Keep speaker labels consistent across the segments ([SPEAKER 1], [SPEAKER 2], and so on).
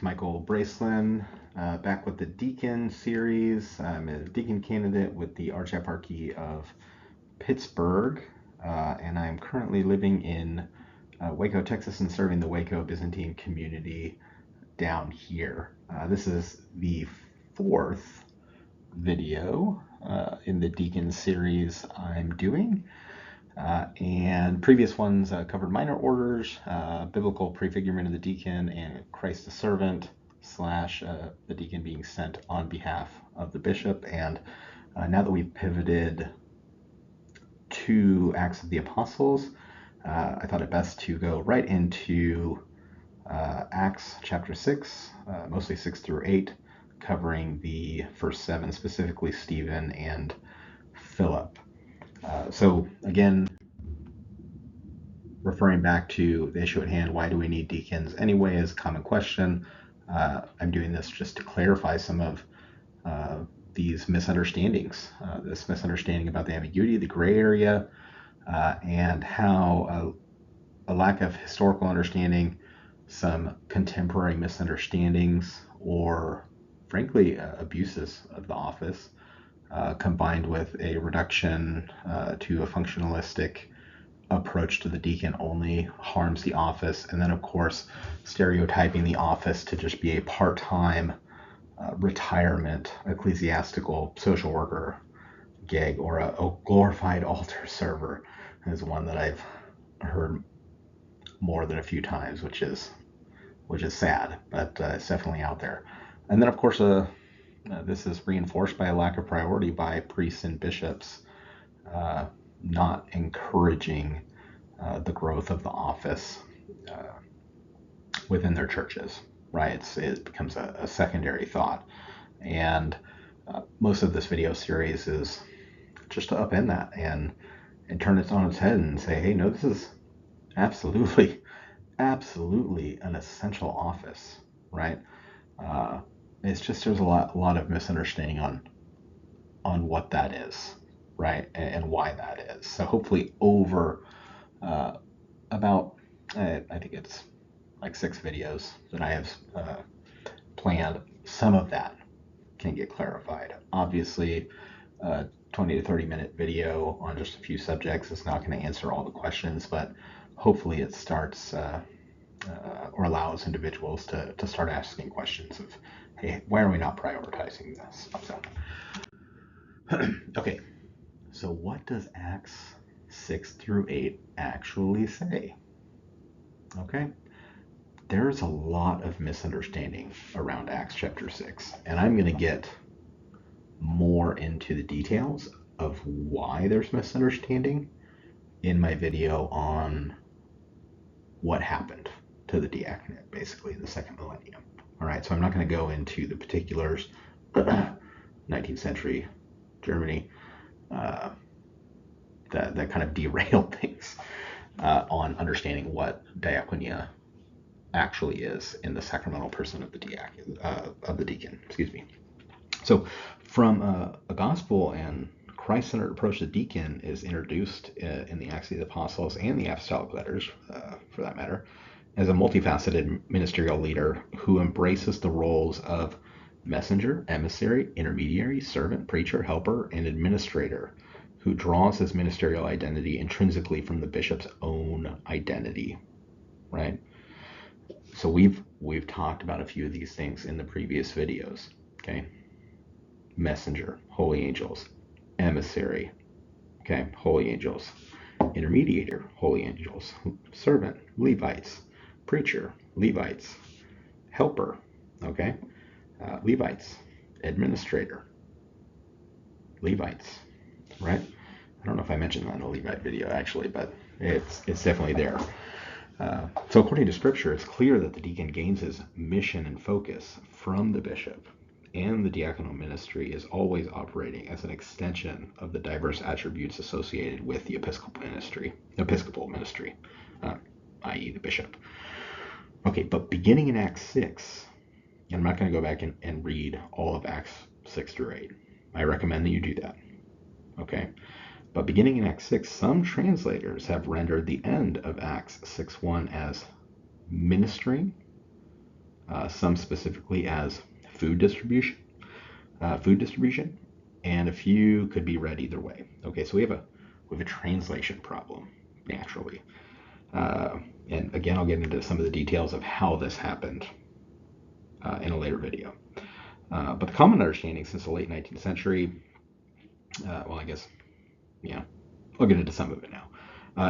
[SPEAKER 1] Michael Bracelin, back with the Deacon series. I'm a Deacon candidate with the Archieparchy of Pittsburgh, and I'm currently living in Waco, Texas, and serving the Waco Byzantine community down here. This is the fourth video in the Deacon series I'm doing. And previous ones covered minor orders, biblical prefigurement of the deacon, and Christ the servant / the deacon being sent on behalf of the bishop. And now that we've pivoted to Acts of the Apostles, I thought it best to go right into Acts chapter 6, mostly 6 through 8, covering the first 7, specifically Stephen and Philip. So again, referring back to the issue at hand, why do we need deacons anyway, is a common question. I'm doing this just to clarify some of these misunderstandings, this misunderstanding about the ambiguity, the gray area, and how a lack of historical understanding, some contemporary misunderstandings, or frankly abuses of the office, combined with a reduction to a functionalistic approach to the deacon only harms the office. And then, of course, stereotyping the office to just be a part-time retirement ecclesiastical social worker gig, or a glorified altar server, is one that I've heard more than a few times, which is sad, but it's definitely out there. And then, of course, this is reinforced by a lack of priority by priests and bishops, not encouraging the growth of the office within their churches, right? It becomes a secondary thought. And most of this video series is just to upend that and turn it on its head and say, hey, no, this is absolutely an essential office, right? It's just there's a lot of misunderstanding on what that is, right, and why that is. So hopefully over about, I think it's like 6 videos that I have planned, some of that can get clarified. Obviously, 20 to 30 minute video on just a few subjects is not going to answer all the questions, but hopefully it starts or allows individuals to start asking questions of, hey, why are we not prioritizing this? So, okay, so what does Acts 6 through 8 actually say? Okay, there's a lot of misunderstanding around Acts chapter 6, and I'm going to get more into the details of why there's misunderstanding in my video on what happened to the diaconate, basically, in the second millennium. All right, so I'm not going to go into the particulars, 19th century Germany, that kind of derailed things on understanding what diaconia actually is in the sacramental person of the deacon. Excuse me. So, from a gospel and Christ-centered approach to deacon is introduced in the Acts of the Apostles and the Apostolic Letters, for that matter, as a multifaceted ministerial leader who embraces the roles of messenger, emissary, intermediary, servant, preacher, helper, and administrator, who draws his ministerial identity intrinsically from the bishop's own identity, right? So we've talked about a few of these things in the previous videos, okay? Messenger, holy angels. Emissary, okay, holy angels. Intermediator, holy angels. Servant, Levites. Preacher, Levites. Helper, okay, Levites. Administrator, Levites, right? I don't know if I mentioned that in the Levite video, actually, but it's definitely there. So according to Scripture, it's clear that the deacon gains his mission and focus from the bishop, and the diaconal ministry is always operating as an extension of the diverse attributes associated with the episcopal ministry, i.e. the bishop. Okay, but beginning in Acts 6, and I'm not going to go back and read all of Acts 6 through 8. I recommend that you do that. Okay, but beginning in Acts 6, some translators have rendered the end of Acts 6:1 as ministering some specifically as food distribution, and a few could be read either way. Okay, so we have a translation problem naturally, and again, I'll get into some of the details of how this happened in a later video. But the common understanding since the late 19th century, well, I guess, yeah, I'll get into some of it now,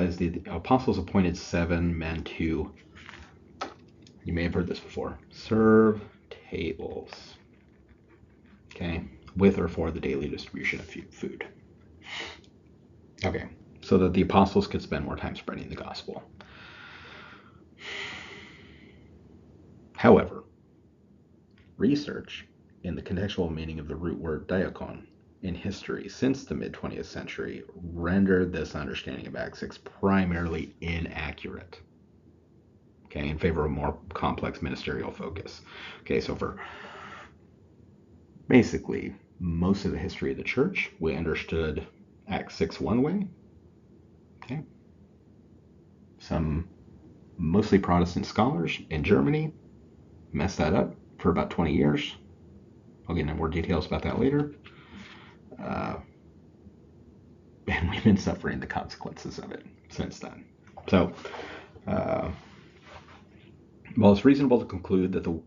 [SPEAKER 1] is the apostles appointed 7 men to, you may have heard this before, serve tables, okay, with or for the daily distribution of food. Okay, so that the apostles could spend more time spreading the gospel. However, research in the contextual meaning of the root word diakon in history since the mid-20th century rendered this understanding of Acts 6 primarily inaccurate, okay, in favor of a more complex ministerial focus. Okay, so for basically most of the history of the church, we understood Acts 6 one way, okay. Some mostly Protestant scholars in Germany messed that up for about 20 years. I'll get into more details about that later. And we've been suffering the consequences of it since then. So, while it's reasonable to conclude that the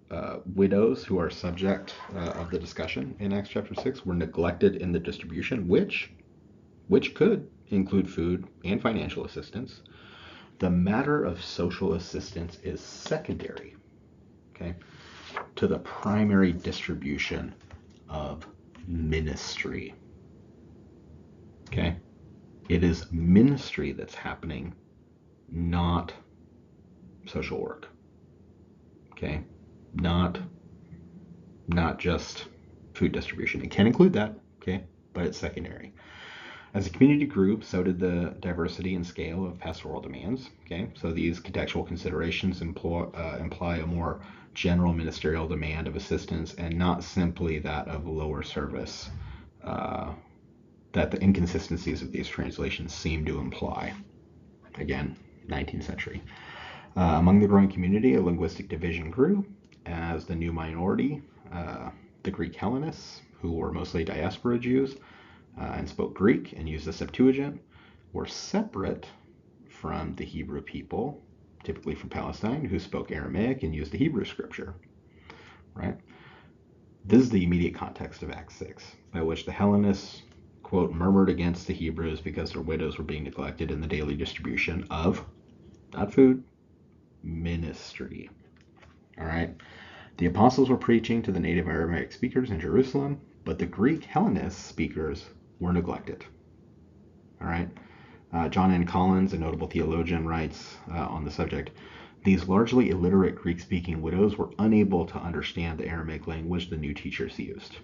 [SPEAKER 1] widows who are subject of the discussion in Acts chapter 6 were neglected in the distribution, which could include food and financial assistance, the matter of social assistance is secondary, okay, to the primary distribution of ministry. Okay? It is ministry that's happening, not social work. Okay? Not just food distribution. It can include that, okay, but it's secondary. As a community group, so did the diversity and scale of pastoral demands. Okay, so these contextual considerations imply a more general ministerial demand of assistance and not simply that of lower service that the inconsistencies of these translations seem to imply. Again, 19th century. Among the growing community, a linguistic division grew as the new minority, the Greek Hellenists, who were mostly diaspora Jews, and spoke Greek and used the Septuagint, were separate from the Hebrew people, typically from Palestine, who spoke Aramaic and used the Hebrew scripture. Right? This is the immediate context of Acts 6, by which the Hellenists, quote, murmured against the Hebrews because their widows were being neglected in the daily distribution of, not food, ministry. All right? The apostles were preaching to the native Aramaic speakers in Jerusalem, but the Greek Hellenist speakers were neglected. All right. John N. Collins, a notable theologian, writes on the subject, these largely illiterate Greek-speaking widows were unable to understand the Aramaic language the new teachers used.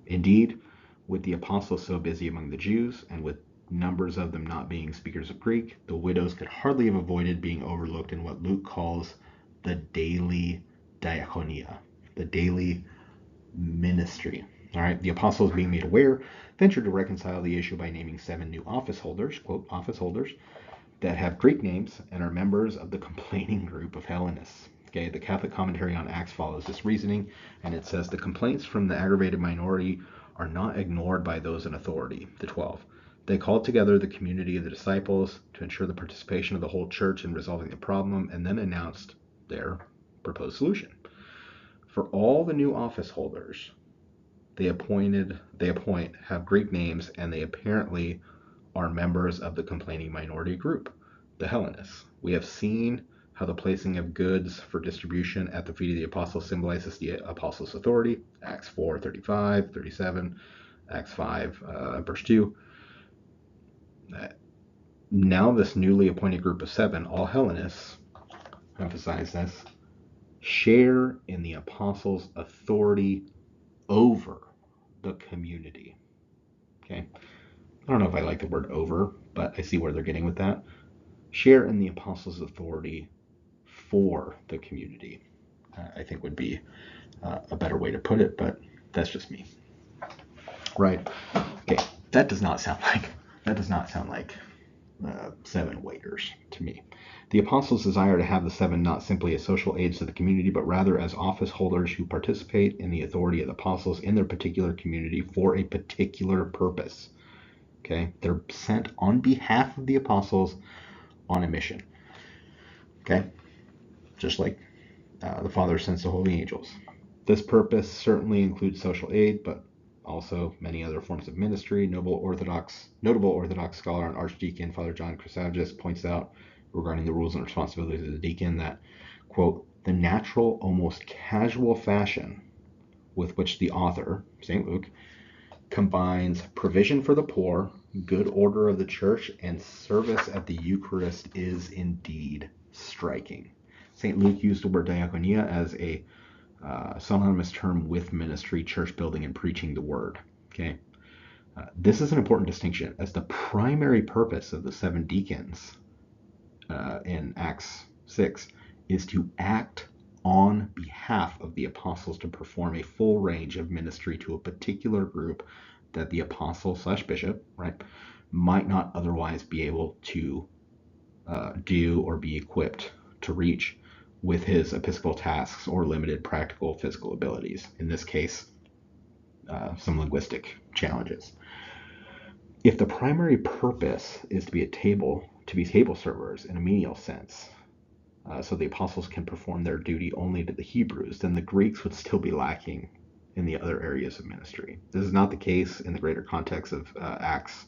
[SPEAKER 1] Indeed, with the apostles so busy among the Jews, and with numbers of them not being speakers of Greek, the widows could hardly have avoided being overlooked in what Luke calls the daily diakonia, the daily ministry. All right, the apostles, being made aware, ventured to reconcile the issue by naming 7 new office holders, quote, office holders, that have Greek names and are members of the complaining group of Hellenists. Okay, the Catholic commentary on Acts follows this reasoning, and it says the complaints from the aggravated minority are not ignored by those in authority, the 12. They called together the community of the disciples to ensure the participation of the whole church in resolving the problem, and then announced their proposed solution. For all the new office holders they appoint have Greek names, and they apparently are members of the complaining minority group, the Hellenists. We have seen how the placing of goods for distribution at the feet of the apostles symbolizes the apostles' authority, Acts 4:35, 37, Acts 5, verse 2. Now this newly appointed group of 7, all Hellenists, emphasize this, share in the apostles' authority over the community. Okay, I don't know if I like the word over, but I see where they're getting with that. Share in the apostles' authority for the community, I think would be a better way to put it, but that's just me. Right? Okay, that does not sound like seven waiters to me. The apostles desire to have the seven not simply as social aids to the community, but rather as office holders who participate in the authority of the apostles in their particular community for a particular purpose. Okay, they're sent on behalf of the apostles on a mission. Okay, just like the Father sends the holy angels. This purpose certainly includes social aid, but also many other forms of ministry. Notable Orthodox scholar and Archdeacon Father John Chrysages points out regarding the rules and responsibilities of the deacon that, quote, the natural, almost casual fashion with which the author, St. Luke, combines provision for the poor, good order of the church, and service at the Eucharist is indeed striking. St. Luke used the word diakonia as a synonymous term with ministry, church building, and preaching the word. Okay, this is an important distinction, as the primary purpose of the seven deacons in Acts 6 is to act on behalf of the apostles to perform a full range of ministry to a particular group that the apostle / bishop, right, might not otherwise be able to do or be equipped to reach with his episcopal tasks or limited practical physical abilities. In this case, some linguistic challenges. If the primary purpose is to be table servers in a menial sense, so the apostles can perform their duty only to the Hebrews, then the Greeks would still be lacking in the other areas of ministry. This is not the case in the greater context of Acts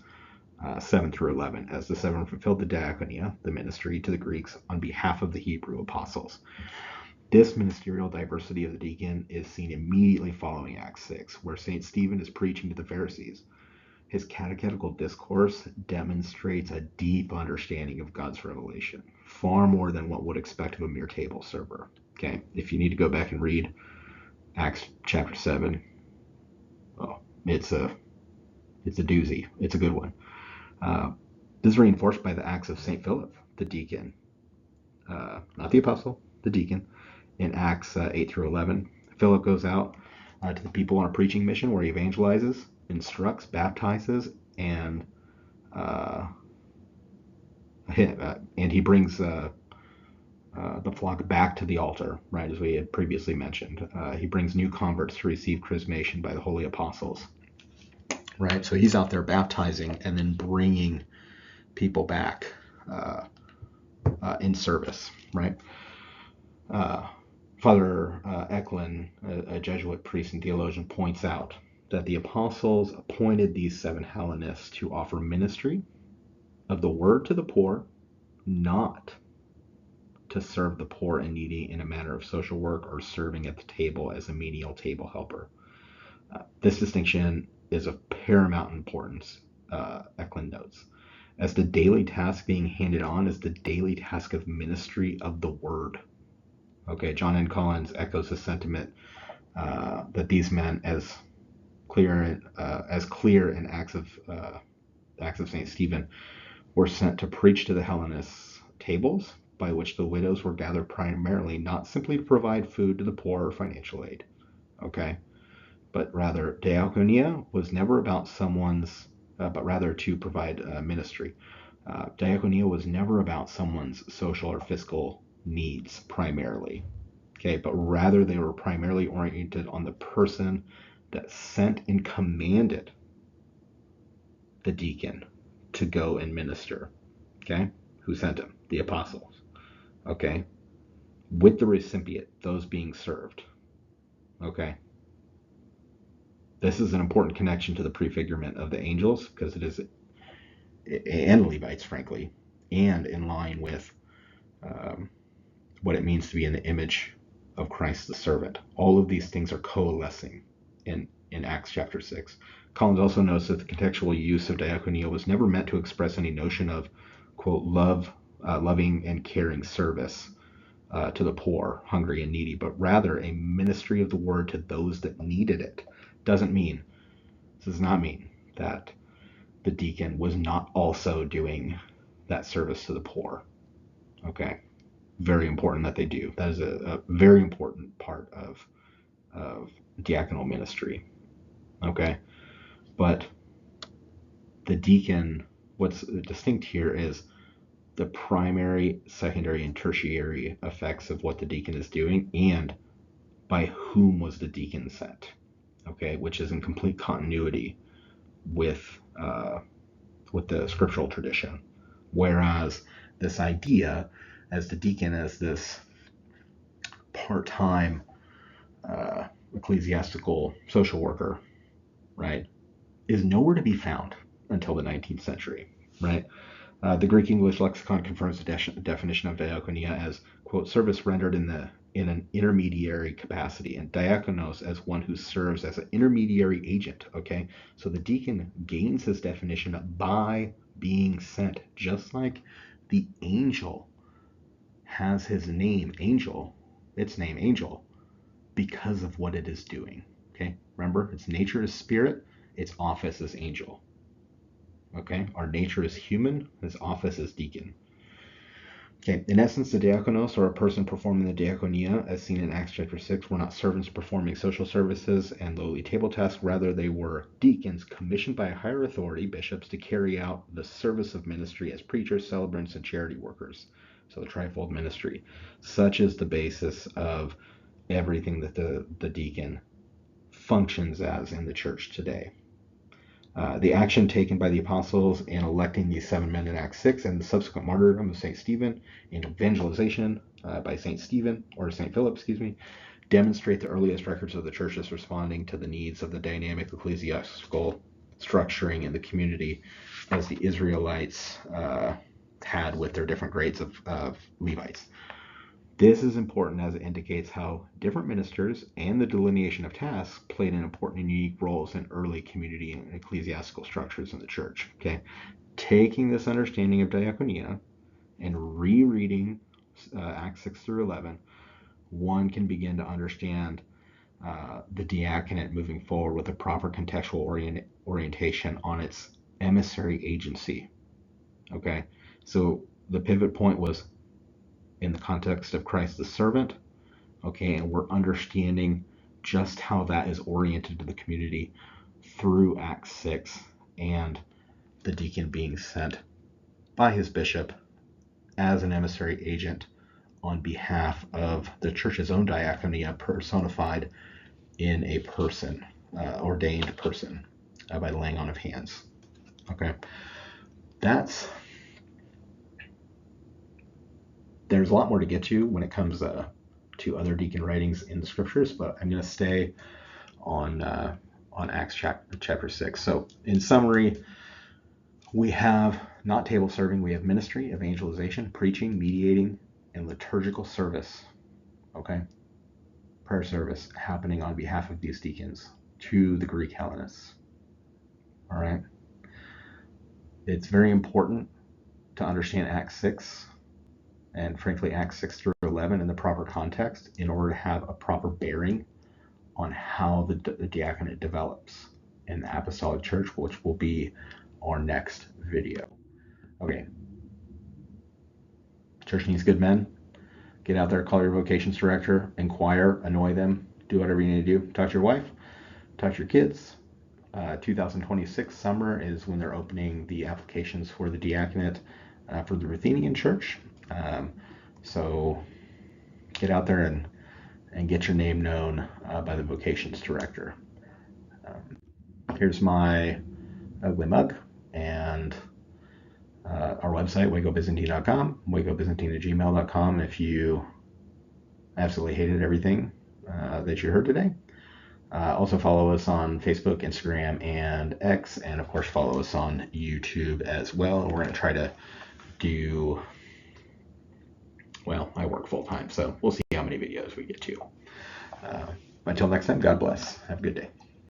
[SPEAKER 1] 7 through 11, as the seven fulfilled the diaconia, the ministry, to the Greeks on behalf of the Hebrew apostles. This ministerial diversity of the deacon is seen immediately following Acts 6, where St. Stephen is preaching to the Pharisees. His catechetical discourse demonstrates a deep understanding of God's revelation, far more than what would expect of a mere table server. Okay, if you need to go back and read Acts chapter 7, oh, it's a doozy. It's a good one. This is reinforced by the Acts of St. Philip, the deacon, not the apostle, the deacon, in Acts 8 through 11. Philip goes out to the people on a preaching mission where he evangelizes, instructs, baptizes, and he brings the flock back to the altar, right, as we had previously mentioned. He brings new converts to receive chrismation by the holy apostles, right? So he's out there baptizing and then bringing people back in service, right? Father Eklund, a Jesuit priest and theologian, points out that the apostles appointed these seven Hellenists to offer ministry of the word to the poor, not to serve the poor and needy in a manner of social work or serving at the table as a menial table helper. This distinction is of paramount importance, Eklund notes, as the daily task being handed on is the daily task of ministry of the word. Okay, John N. Collins echoes the sentiment that these men, as clear in Acts of St. Stephen, were sent to preach to the Hellenists tables by which the widows were gathered primarily not simply to provide food to the poor or financial aid, okay, but rather diakonia was never about but rather to provide ministry. Diakonia was never about someone's social or fiscal needs primarily, okay, but rather they were primarily oriented on the person that sent and commanded the deacon to go and minister, okay? Who sent him? The apostles, okay? With the recipient, those being served, okay? This is an important connection to the prefigurement of the angels, because it is, and Levites, frankly, and in line with what it means to be in the image of Christ the servant. All of these things are coalescing in Acts chapter 6. Collins also notes that the contextual use of diakonia was never meant to express any notion of, quote, loving and caring service to the poor, hungry, and needy, but rather a ministry of the word to those that needed it. This does not mean that the deacon was not also doing that service to the poor. Okay, very important that they do. That is a very important part of diaconal ministry. Okay, but the deacon what's distinct here is the primary, secondary, and tertiary effects of what the deacon is doing, and by whom was the deacon sent, okay, which is in complete continuity with the scriptural tradition. Whereas this idea as the deacon as this part-time ecclesiastical social worker, right, is nowhere to be found until the 19th century, right? The Greek English lexicon confirms the definition of diakonia as, quote, service rendered in an intermediary capacity, and diakonos as one who serves as an intermediary agent, okay? So the deacon gains his definition by being sent, just like the angel has his name, angel, its name, angel, because of what it is doing, okay? Remember, its nature is spirit, its office is angel. Okay, our nature is human, his office is deacon. Okay, in essence, the diakonos, or a person performing the diakonia, as seen in Acts chapter 6, were not servants performing social services and lowly table tasks. Rather, they were deacons commissioned by a higher authority, bishops, to carry out the service of ministry as preachers, celebrants, and charity workers. So the trifold ministry. Such is the basis of everything that the deacon functions as in the church today. The action taken by the apostles in electing these 7 men in Acts 6 and the subsequent martyrdom of St. Stephen and evangelization by St. Stephen, or St. Philip, demonstrate the earliest records of the churches responding to the needs of the dynamic ecclesiastical structuring in the community as the Israelites had with their different grades of Levites. This is important as it indicates how different ministers and the delineation of tasks played an important and unique roles in early community and ecclesiastical structures in the church. Okay, taking this understanding of diakonia and rereading Acts 6 through 11, one can begin to understand the diaconate moving forward with a proper contextual orientation on its emissary agency. Okay, so the pivot point was in the context of Christ the servant, okay, and we're understanding just how that is oriented to the community through Acts 6 and the deacon being sent by his bishop as an emissary agent on behalf of the church's own diaconia personified in a person, ordained person, by the laying on of hands. Okay, there's a lot more to get to when it comes to other deacon writings in the scriptures, but I'm going to stay on Acts chapter 6. So in summary, we have not table serving, we have ministry, evangelization, preaching, mediating, and liturgical service. Okay, prayer service happening on behalf of these deacons to the Greek Hellenists. All right, it's very important to understand Acts 6 and frankly Acts 6 through 11 in the proper context in order to have a proper bearing on how the diaconate develops in the apostolic church, which will be our next video. Okay, church needs good men. Get out there, call your vocations director, inquire, annoy them, do whatever you need to do. Talk to your wife, talk to your kids. 2026 summer is when they're opening the applications for the diaconate for the Ruthenian church. So get out there and get your name known by the vocations director. Here's my ugly mug and our website, wacobyzantine.com, wacobyzantine@gmail.com if you absolutely hated everything that you heard today. Also follow us on Facebook, Instagram, and X, and of course follow us on YouTube as well. We're going to try to do, well, I work full time, so we'll see how many videos we get to. Until next time, God bless. Have a good day.